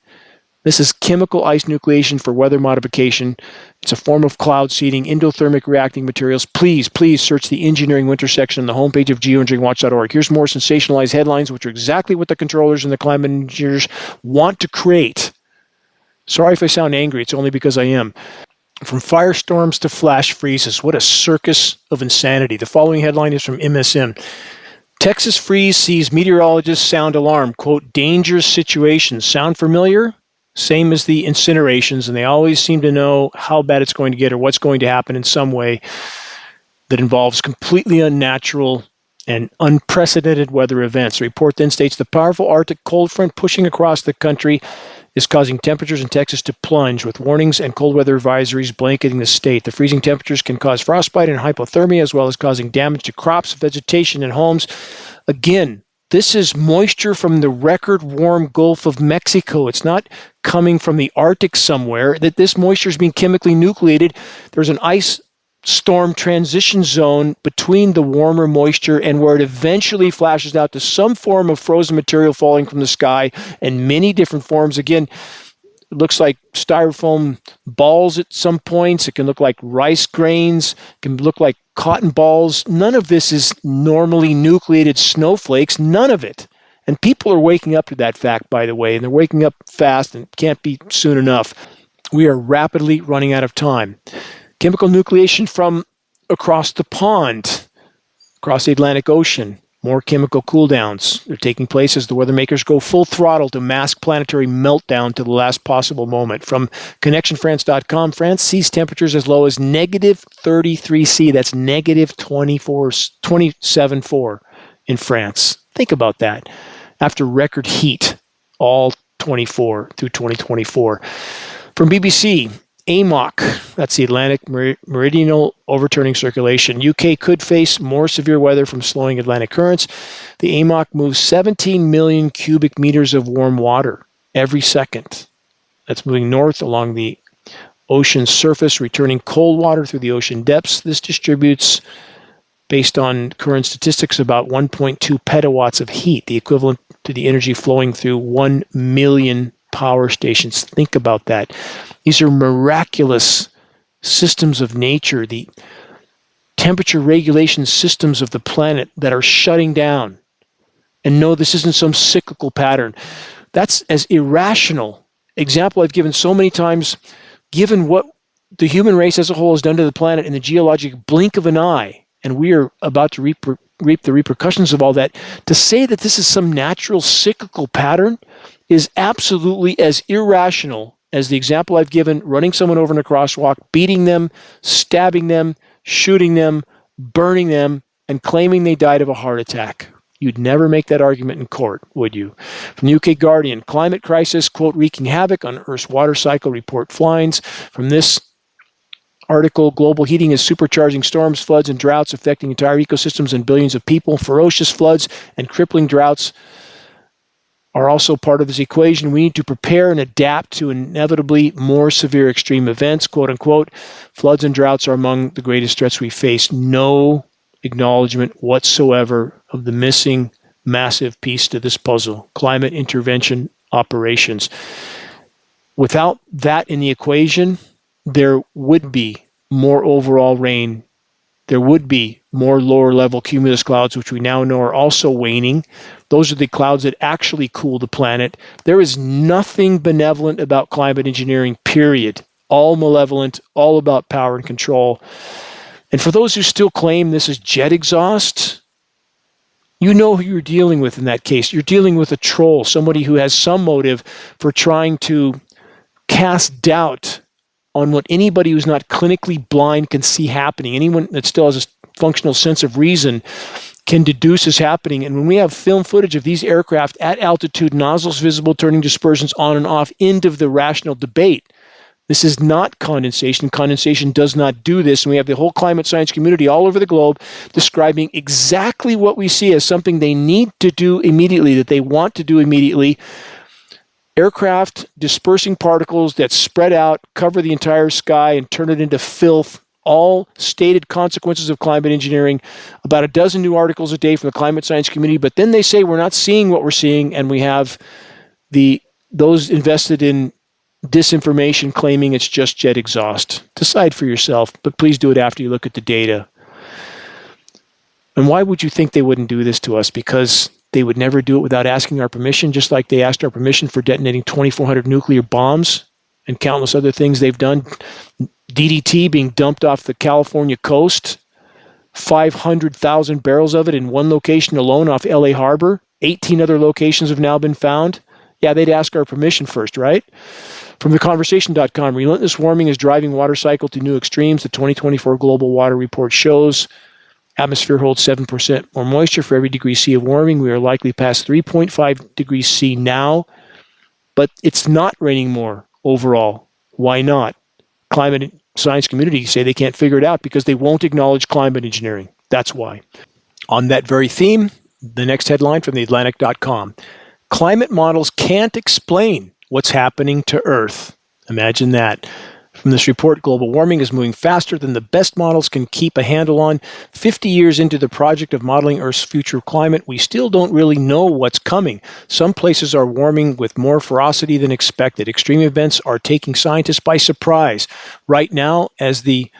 This is chemical ice nucleation for weather modification. It's a form of cloud seeding, endothermic reacting materials. Please search the engineering winter section on the homepage of geoengineeringwatch.org. Here's more sensationalized headlines, which are exactly what the controllers and the climate engineers want to create. Sorry if I sound angry. It's only because I am. From firestorms to flash freezes, what a circus of insanity. The following headline is from MSN. Texas freeze sees meteorologists sound alarm. Quote, dangerous situations. Sound familiar? Same as the incinerations, and they always seem to know how bad it's going to get or what's going to happen in some way that involves completely unnatural and unprecedented weather events. The report then states the powerful Arctic cold front pushing across the country is causing temperatures in Texas to plunge, with warnings and cold weather advisories blanketing the state. The freezing temperatures can cause frostbite and hypothermia, as well as causing damage to crops, vegetation, and homes. Again, this is moisture from the record warm Gulf of Mexico. It's not coming from the Arctic somewhere. That this moisture is being chemically nucleated. There's an ice storm transition zone between the warmer moisture and where it eventually flashes out to some form of frozen material falling from the sky in many different forms. Again, it looks like styrofoam balls at some points. It can look like rice grains. It can look like cotton balls. None of this is normally nucleated snowflakes. None of it. And people are waking up to that fact, by the way, and they're waking up fast and can't be soon enough. We are rapidly running out of time. Chemical nucleation from across the pond, across the Atlantic Ocean. More chemical cooldowns are taking place as the weather makers go full throttle to mask planetary meltdown to the last possible moment. From ConnectionFrance.com, France sees temperatures as low as negative 33 C. That's negative 27.4 in France. Think about that. After record heat, all 24 through 2024. From BBC, AMOC, that's the Atlantic Meridional Overturning Circulation. UK could face more severe weather from slowing Atlantic currents. The AMOC moves 17 million cubic meters of warm water every second. That's moving north along the ocean surface, returning cold water through the ocean depths. This distributes, based on current statistics, about 1.2 petawatts of heat, the equivalent to the energy flowing through 1 million power stations. Think about that. These are miraculous systems of nature, the temperature regulation systems of the planet that are shutting down. And no, this isn't some cyclical pattern. That's as irrational example I've given so many times, given what the human race as a whole has done to the planet in the geologic blink of an eye, and we are about to reap the repercussions of all that. To say that this is some natural cyclical pattern is absolutely as irrational as the example I've given, running someone over in a crosswalk, beating them, stabbing them, shooting them, burning them, and claiming they died of a heart attack. You'd never make that argument in court, would you? From the UK Guardian, climate crisis, quote, wreaking havoc on Earth's water cycle, report finds. From this article, global heating is supercharging storms, floods, and droughts affecting entire ecosystems and billions of people. Ferocious floods and crippling droughts are also part of this equation. We need to prepare and adapt to inevitably more severe extreme events, quote unquote. Floods and droughts are among the greatest threats we face. No acknowledgement whatsoever of the missing massive piece to this puzzle, climate intervention operations. Without that in the equation, there would be more overall rain. There would be more lower level cumulus clouds, which we now know are also waning. Those are the clouds that actually cool the planet. There is nothing benevolent about climate engineering, period. All malevolent, all about power and control. And for those who still claim this is jet exhaust, you know who you're dealing with in that case. You're dealing with a troll, somebody who has some motive for trying to cast doubt on what anybody who's not clinically blind can see happening. Anyone that still has a functional sense of reason can deduce is happening. And when we have film footage of these aircraft at altitude, nozzles visible, turning dispersions on and off, end of the rational debate. This is not condensation. Condensation does not do this. And we have the whole climate science community all over the globe describing exactly what we see as something they need to do immediately, that they want to do immediately. Aircraft dispersing particles that spread out, cover the entire sky, and turn it into filth. All stated consequences of climate engineering. About a dozen new articles a day from the climate science community, but then they say we're not seeing what we're seeing, and we have those invested in disinformation claiming it's just jet exhaust. Decide for yourself, but please do it after you look at the data. And why would you think they wouldn't do this to us? Because they would never do it without asking our permission, just like they asked our permission for detonating 2,400 nuclear bombs and countless other things they've done. DDT being dumped off the California coast, 500,000 barrels of it in one location alone off LA Harbor. 18 other locations have now been found. Yeah, they'd ask our permission first, right? From theconversation.com, relentless warming is driving water cycle to new extremes. The 2024 Global Water Report shows atmosphere holds 7% more moisture for every degree C of warming. We are likely past 3.5 degrees C now, but it's not raining more overall. Why not? Climate science community say they can't figure it out because they won't acknowledge climate engineering. That's why. On that very theme, the next headline from theatlantic.com. Climate models can't explain what's happening to Earth. Imagine that. From this report, global warming is moving faster than the best models can keep a handle on. 50 years into the project of modeling Earth's future climate, we still don't really know what's coming. Some places are warming with more ferocity than expected. Extreme events are taking scientists by surprise. Right now, as the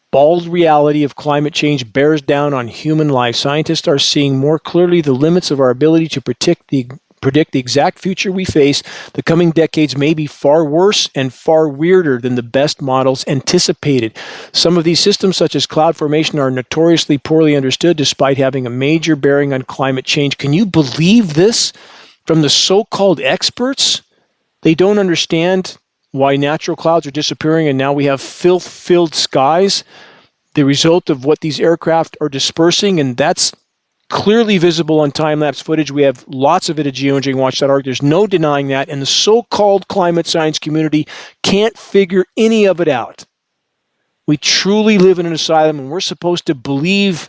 bald reality of climate change bears down on human life, scientists are seeing more clearly the limits of our ability to predict predict the exact future we face. The coming decades may be far worse and far weirder than the best models anticipated. Some of these systems, such as cloud formation, are notoriously poorly understood despite having a major bearing on climate change. Can you believe this from the so-called experts? They don't understand why natural clouds are disappearing and now we have filth-filled skies, the result of what these aircraft are dispersing, and that's clearly visible on time-lapse footage. We have lots of it at geoengineeringwatch.org. There's no denying that, and the so-called climate science community can't figure any of it out. We truly live in an asylum, and we're supposed to believe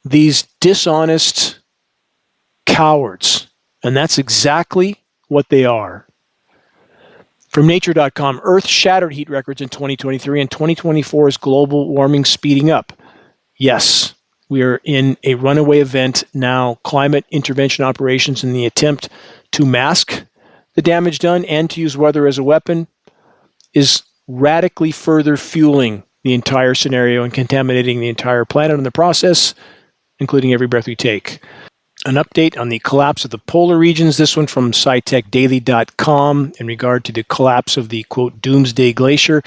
these dishonest cowards, and that's exactly what they are. From nature.com, Earth shattered heat records in 2023, and 2024 is global warming speeding up. Yes, we are in a runaway event now. Climate intervention operations in the attempt to mask the damage done and to use weather as a weapon is radically further fueling the entire scenario and contaminating the entire planet in the process, including every breath we take. An update on the collapse of the polar regions, this one from SciTechDaily.com in regard to the collapse of the, quote, Doomsday Glacier.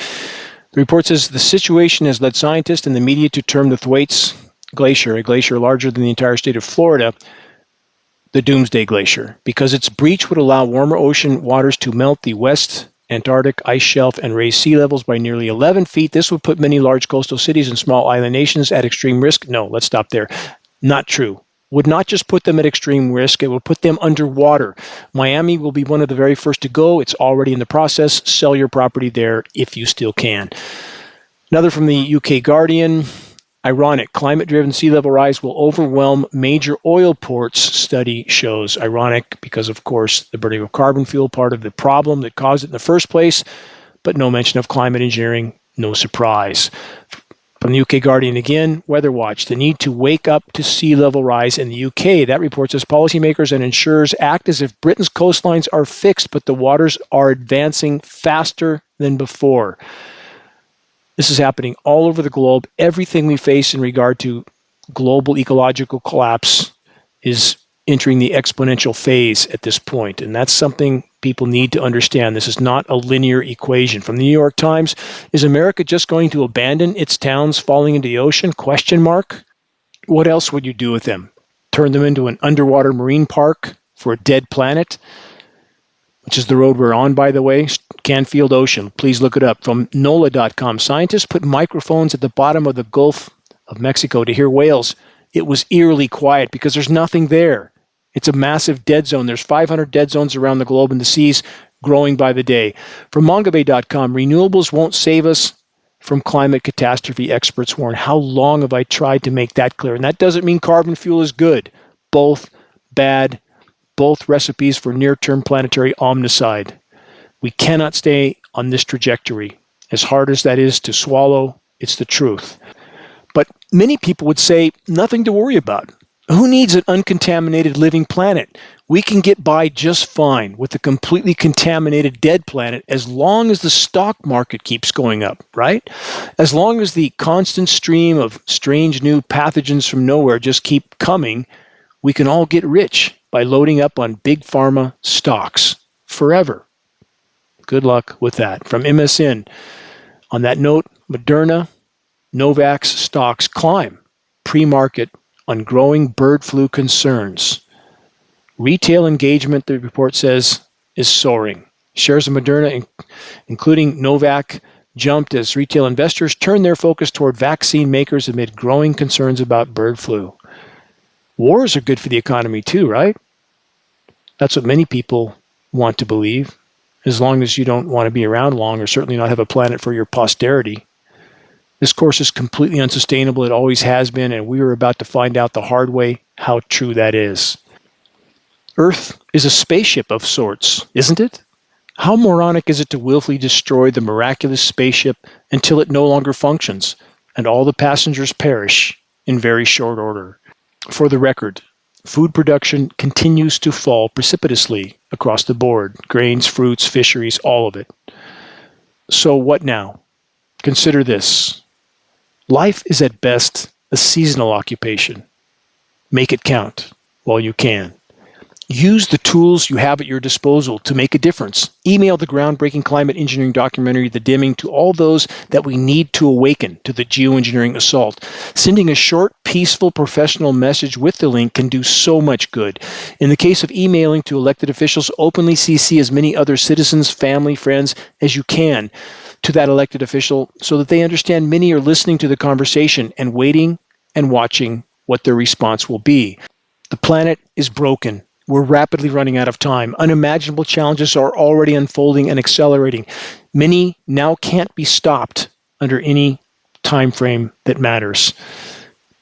The report says the situation has led scientists and the media to term the Thwaites Glacier, a glacier larger than the entire state of Florida, the Doomsday Glacier, because its breach would allow warmer ocean waters to melt the West Antarctic ice shelf and raise sea levels by nearly 11 feet. This would put many large coastal cities and small island nations at extreme risk. No, let's stop there. Not true. Would not just put them at extreme risk, it would put them underwater. Miami will be one of the very first to go. It's already in the process. Sell your property there if you still can. Another from the UK Guardian. Ironic, climate-driven sea level rise will overwhelm major oil ports, study shows. Ironic because, of course, the burning of carbon fuel, part of the problem that caused it in the first place, but no mention of climate engineering, no surprise. From the UK Guardian again, Weather Watch, the need to wake up to sea level rise in the UK. That report says policymakers and insurers act as if Britain's coastlines are fixed, but the waters are advancing faster than before. This is happening all over the globe. Everything we face in regard to global ecological collapse is entering the exponential phase at this point. And that's something people need to understand. This is not a linear equation. From the New York Times, is America just going to abandon its towns falling into the ocean? Question mark. What else would you do with them? Turn them into an underwater marine park for a dead planet? Which is the road we're on, by the way, Canfield Ocean. Please look it up. From NOLA.com, scientists put microphones at the bottom of the Gulf of Mexico to hear whales. It was eerily quiet because there's nothing there. It's a massive dead zone. There's 500 dead zones around the globe, and the sea's growing by the day. From MangaBay.com, renewables won't save us from climate catastrophe, experts warn. How long have I tried to make that clear? And that doesn't mean carbon fuel is good. Both bad. Both recipes for near-term planetary omnicide. We cannot stay on this trajectory. As hard as that is to swallow, it's the truth. But many people would say, nothing to worry about. Who needs an uncontaminated living planet? We can get by just fine with a completely contaminated dead planet as long as the stock market keeps going up, right? As long as the constant stream of strange new pathogens from nowhere just keep coming, we can all get rich by loading up on big pharma stocks forever. Good luck with that. From MSN, on that note, Moderna, Novavax stocks climb pre-market on growing bird flu concerns. Retail engagement, the report says, is soaring. Shares of Moderna, including Novavax, jumped as retail investors turned their focus toward vaccine makers amid growing concerns about bird flu. Wars are good for the economy too, right? That's what many people want to believe, as long as you don't want to be around long or certainly not have a planet for your posterity. This course is completely unsustainable. It always has been, and we are about to find out the hard way how true that is. Earth is a spaceship of sorts, isn't it? How moronic is it to willfully destroy the miraculous spaceship until it no longer functions, and all the passengers perish in very short order? For the record, food production continues to fall precipitously across the board. Grains, fruits, fisheries, all of it. So what now? Consider this. Life is at best a seasonal occupation. Make it count while you can. Use the tools you have at your disposal to make a difference. Email the groundbreaking climate engineering documentary, The Dimming, to all those that we need to awaken to the geoengineering assault. Sending a short, peaceful, professional message with the link can do so much good. In the case of emailing to elected officials, openly CC as many other citizens, family, friends as you can to that elected official so that they understand many are listening to the conversation and waiting and watching what their response will be. The planet is broken. We're rapidly running out of time. Unimaginable challenges are already unfolding and accelerating. Many now can't be stopped under any time frame that matters.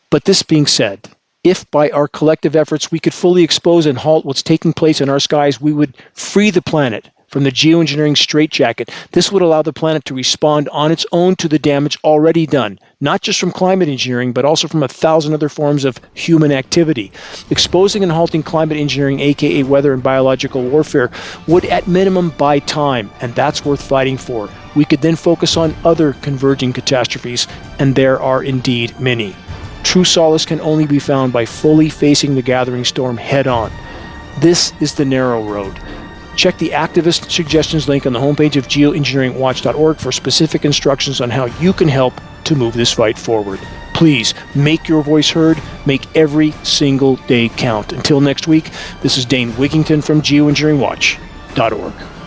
But this being said, if by our collective efforts we could fully expose and halt what's taking place in our skies, we would free the planet from the geoengineering straitjacket. This would allow the planet to respond on its own to the damage already done, not just from climate engineering, but also from 1,000 other forms of human activity. Exposing and halting climate engineering, aka weather and biological warfare, would at minimum buy time, and that's worth fighting for. We could then focus on other converging catastrophes, and there are indeed many. True solace can only be found by fully facing the gathering storm head on. This is the narrow road. Check the activist suggestions link on the homepage of geoengineeringwatch.org for specific instructions on how you can help to move this fight forward. Please make your voice heard. Make every single day count. Until next week, this is Dane Wigington from geoengineeringwatch.org.